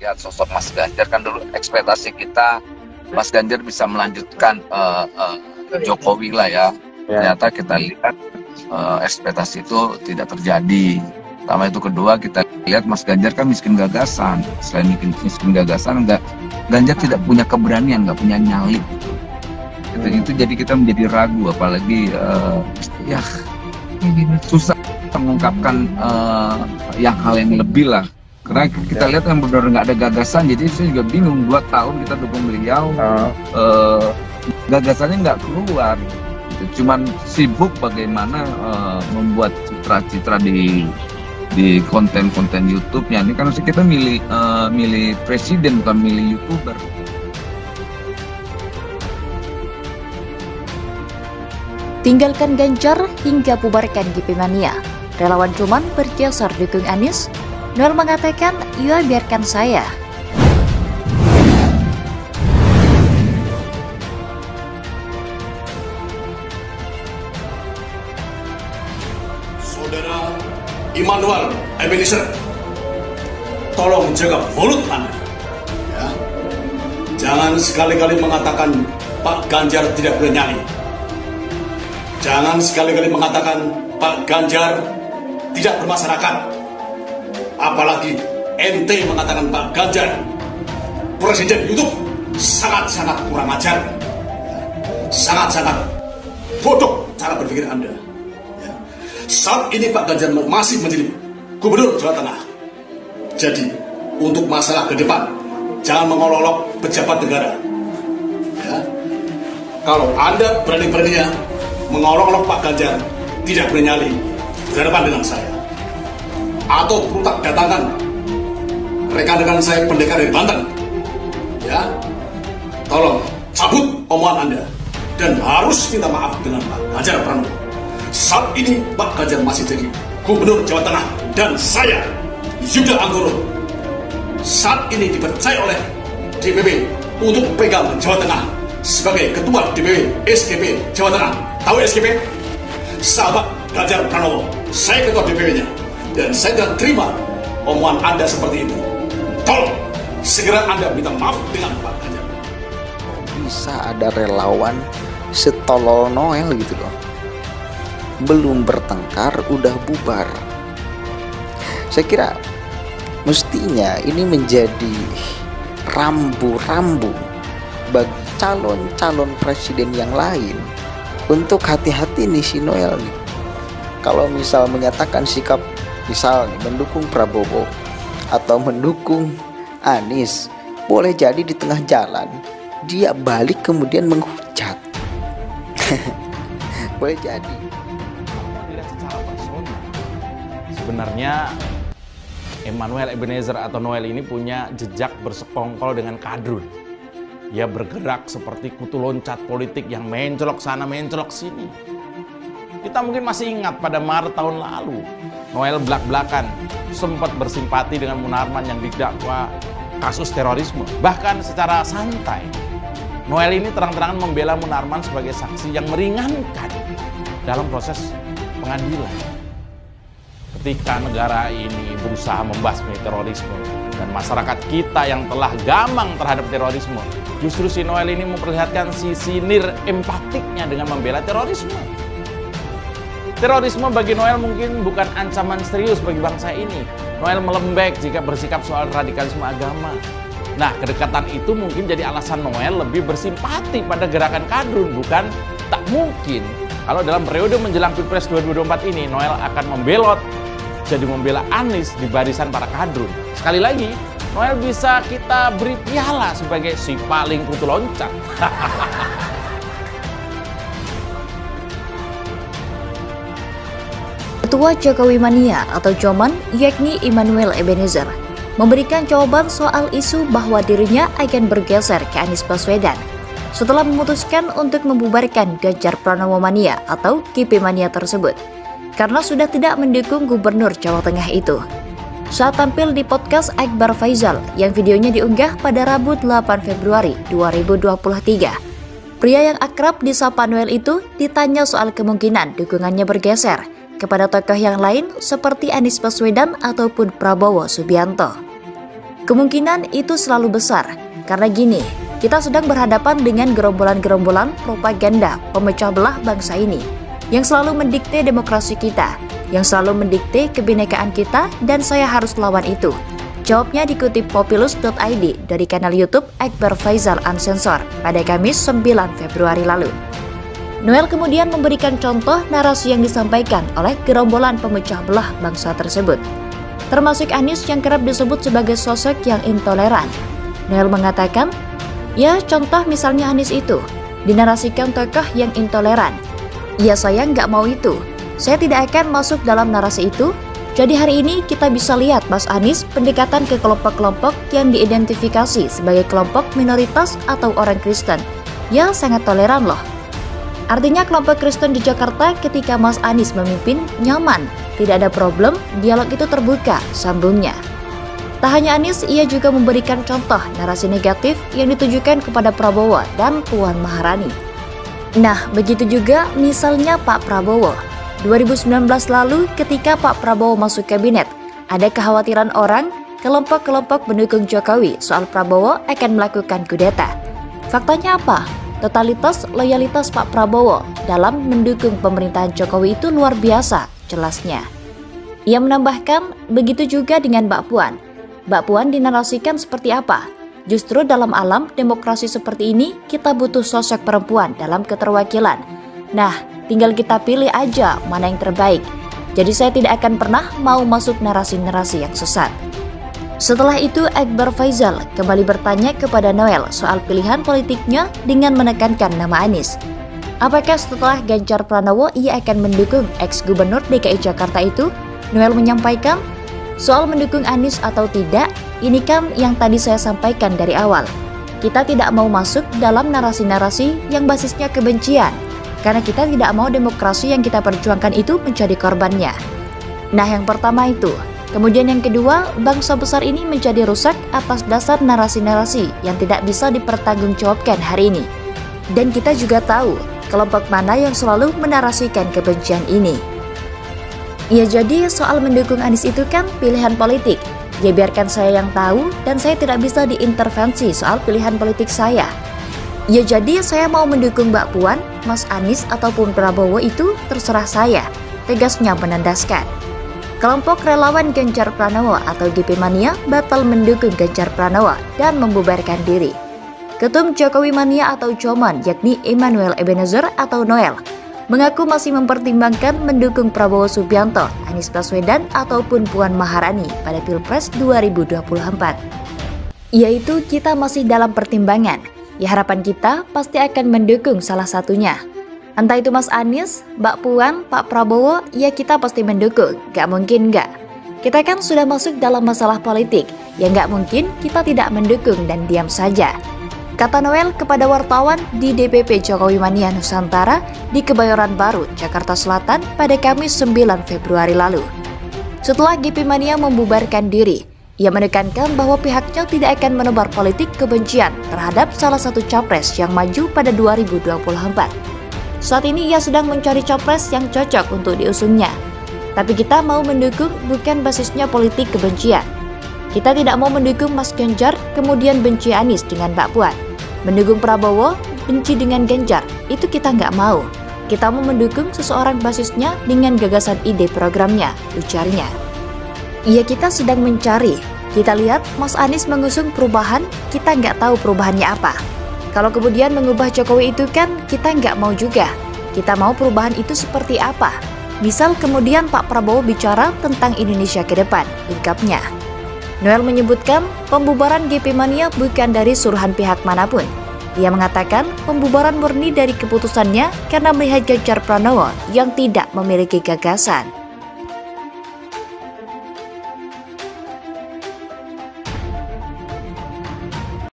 lihat sosok Mas Ganjar kan dulu ekspektasi kita Mas Ganjar bisa melanjutkan Jokowi lah ya. Ternyata kita lihat ekspektasi itu tidak terjadi. Pertama itu, kedua kita lihat Mas Ganjar kan miskin gagasan. Selain miskin gagasan, Ganjar tidak punya keberanian, nggak punya nyali. Itu jadi kita menjadi ragu, apalagi susah mengungkapkan hal yang lebih lah. Karena kita lihat yang benar nggak ada gagasan, jadi saya juga bingung. 2 tahun kita dukung beliau, gagasannya nggak keluar. Cuman sibuk bagaimana membuat citra-citra di konten-konten YouTube-nya. Ini kan kita milih presiden, bukan milih YouTuber. Tinggalkan Ganjar hingga bubarkan GP Mania. Relawan Cuman bergeser dukung Anies. Noel mengatakan, "Ya biarkan saya." Saudara Immanuel Ebenezer, tolong jaga mulut Anda. Ya. Jangan sekali-kali mengatakan Pak Ganjar tidak bernyali. Jangan sekali-kali mengatakan Pak Ganjar tidak bermasyarakat. Apalagi ente mengatakan Pak Ganjar presiden YouTube, sangat-sangat kurang ajar. Sangat-sangat bodoh cara berpikir Anda. Saat ini Pak Ganjar masih menjadi gubernur Jawa Tengah. Jadi untuk masalah ke depan, jangan mengolok-olok pejabat negara. Ya. Kalau Anda berani-beraninya mengolok-olok Pak Ganjar, tidak bernyali, berhadapan dengan saya. Atau perlu tak datangkan rekan-rekan saya pendekar dari Banten. Ya. Tolong cabut omongan Anda dan harus minta maaf dengan Pak Ganjar Pranowo. Saat ini Pak Ganjar masih jadi gubernur Jawa Tengah dan saya, Yuda Anggoro, saat ini dipercaya oleh DPP untuk pegang Jawa Tengah sebagai ketua DPP SGP Jawa Tengah. Tahu SGP? Sahabat Ganjar Pranowo, saya ketua DPP-nya dan saya tidak terima omongan Anda seperti itu. Tolong segera Anda minta maaf dengan Pak Ganjar. Bisa ada relawan setolol Noel gitu loh, belum bertengkar udah bubar. Saya kira mestinya ini menjadi rambu-rambu bagi calon-calon presiden yang lain untuk hati-hati nih si Noel nih. Kalau misal menyatakan sikap misal nih, mendukung Prabowo atau mendukung Anies, boleh jadi di tengah jalan dia balik kemudian menghujat. Boleh jadi. Dilihat secara personal, sebenarnya Immanuel Ebenezer atau Noel ini punya jejak bersekongkol dengan kadrun. Ia bergerak seperti kutu loncat politik yang mencolok sana mencolok sini. Kita mungkin masih ingat pada Maret tahun lalu, Noel belak-belakan sempat bersimpati dengan Munarman yang didakwa kasus terorisme. Bahkan secara santai, Noel ini terang-terangan membela Munarman sebagai saksi yang meringankan dalam proses pengadilan. Ketika negara ini berusaha membasmi terorisme dan masyarakat kita yang telah gamang terhadap terorisme, justru si Noel ini memperlihatkan sisi nir empatiknya dengan membela terorisme. Terorisme bagi Noel mungkin bukan ancaman serius bagi bangsa ini. Noel melembek jika bersikap soal radikalisme agama. Nah, kedekatan itu mungkin jadi alasan Noel lebih bersimpati pada gerakan kadrun. Bukan tak mungkin kalau dalam periode menjelang Pilpres 2024 ini Noel akan membelot jadi membela Anies di barisan para kadrun. Sekali lagi, Noel bisa kita beri piala sebagai si paling kutu loncat. Ketua Jokowi Mania atau Joman, yakni Immanuel Ebenezer, memberikan jawaban soal isu bahwa dirinya akan bergeser ke Anies Baswedan setelah memutuskan untuk membubarkan Ganjar Pranowo Mania atau GP Mania tersebut karena sudah tidak mendukung Gubernur Jawa Tengah itu. Saat tampil di podcast Akbar Faisal yang videonya diunggah pada Rabu 8 Februari 2023, pria yang akrab disapa Noel itu ditanya soal kemungkinan dukungannya bergeser kepada tokoh yang lain seperti Anies Baswedan ataupun Prabowo Subianto. Kemungkinan itu selalu besar, karena gini, kita sedang berhadapan dengan gerombolan-gerombolan propaganda pemecah belah bangsa ini, yang selalu mendikte demokrasi kita, yang selalu mendikte kebinekaan kita, dan saya harus lawan itu. Jawabnya dikutip populus.id dari kanal YouTube Akbar Faisal Unsensor pada Kamis 9 Februari lalu. Noel kemudian memberikan contoh narasi yang disampaikan oleh gerombolan pemecah belah bangsa tersebut, termasuk Anies yang kerap disebut sebagai sosok yang intoleran. Noel mengatakan, ya contoh misalnya Anies itu dinarasikan tokoh yang intoleran. Ya saya nggak mau itu, saya tidak akan masuk dalam narasi itu. Jadi hari ini kita bisa lihat Mas Anies pendekatan ke kelompok-kelompok yang diidentifikasi sebagai kelompok minoritas atau orang Kristen. Ya sangat toleran loh. Artinya kelompok Kristen di Jakarta ketika Mas Anies memimpin nyaman, tidak ada problem, dialog itu terbuka, sambungnya. Tak hanya Anies, ia juga memberikan contoh narasi negatif yang ditujukan kepada Prabowo dan Puan Maharani. Nah, begitu juga misalnya Pak Prabowo. 2019 lalu ketika Pak Prabowo masuk kabinet, ada kekhawatiran orang kelompok-kelompok pendukung Jokowi soal Prabowo akan melakukan kudeta. Faktanya apa? Totalitas loyalitas Pak Prabowo dalam mendukung pemerintahan Jokowi itu luar biasa, jelasnya. Ia menambahkan, begitu juga dengan Mbak Puan. Mbak Puan dinarasikan seperti apa? Justru dalam alam demokrasi seperti ini, kita butuh sosok perempuan dalam keterwakilan. Nah, tinggal kita pilih aja mana yang terbaik. Jadi saya tidak akan pernah mau masuk narasi-narasi yang sesat. Setelah itu Akbar Faisal kembali bertanya kepada Noel soal pilihan politiknya dengan menekankan nama Anies. Apakah setelah Ganjar Pranowo ia akan mendukung ex-gubernur DKI Jakarta itu? Noel menyampaikan, soal mendukung Anies atau tidak, ini kan yang tadi saya sampaikan dari awal. Kita tidak mau masuk dalam narasi-narasi yang basisnya kebencian. Karena kita tidak mau demokrasi yang kita perjuangkan itu menjadi korbannya. Nah, yang pertama itu. Kemudian yang kedua, bangsa besar ini menjadi rusak atas dasar narasi-narasi yang tidak bisa dipertanggungjawabkan hari ini. Dan kita juga tahu kelompok mana yang selalu menarasikan kebencian ini. Ya jadi soal mendukung Anies itu kan pilihan politik. Ya biarkan saya yang tahu dan saya tidak bisa diintervensi soal pilihan politik saya. Ya jadi saya mau mendukung Mbak Puan, Mas Anies ataupun Prabowo itu terserah saya, tegasnya menandaskan. Kelompok relawan Ganjar Pranowo atau GP Mania batal mendukung Ganjar Pranowo dan membubarkan diri. Ketum Jokowi Mania atau Joman yakni Emmanuel Ebenezer atau Noel mengaku masih mempertimbangkan mendukung Prabowo Subianto, Anies Baswedan ataupun Puan Maharani pada Pilpres 2024. Yaitu kita masih dalam pertimbangan. Ya harapan kita pasti akan mendukung salah satunya. Entah itu Mas Anies, Mbak Puan, Pak Prabowo, ya kita pasti mendukung, gak mungkin gak. Kita kan sudah masuk dalam masalah politik, ya gak mungkin kita tidak mendukung dan diam saja. Kata Noel kepada wartawan di DPP Jokowi Mania Nusantara di Kebayoran Baru, Jakarta Selatan pada Kamis 9 Februari lalu. Setelah GP Mania membubarkan diri, ia menekankan bahwa pihaknya tidak akan menebar politik kebencian terhadap salah satu capres yang maju pada 2024. Saat ini ia sedang mencari capres yang cocok untuk diusungnya. Tapi kita mau mendukung bukan basisnya politik kebencian. Kita tidak mau mendukung Mas Ganjar kemudian benci Anies dengan Mbak Puan. Mendukung Prabowo, benci dengan Ganjar, itu kita nggak mau. Kita mau mendukung seseorang basisnya dengan gagasan ide programnya, ujarnya. Ya kita sedang mencari. Kita lihat Mas Anies mengusung perubahan, kita nggak tahu perubahannya apa. Kalau kemudian mengubah Jokowi itu kan kita nggak mau juga. Kita mau perubahan itu seperti apa. Misal kemudian Pak Prabowo bicara tentang Indonesia ke depan, ungkapnya. Noel menyebutkan pembubaran GP Mania bukan dari suruhan pihak manapun. Ia mengatakan pembubaran murni dari keputusannya karena melihat Ganjar Pranowo yang tidak memiliki gagasan.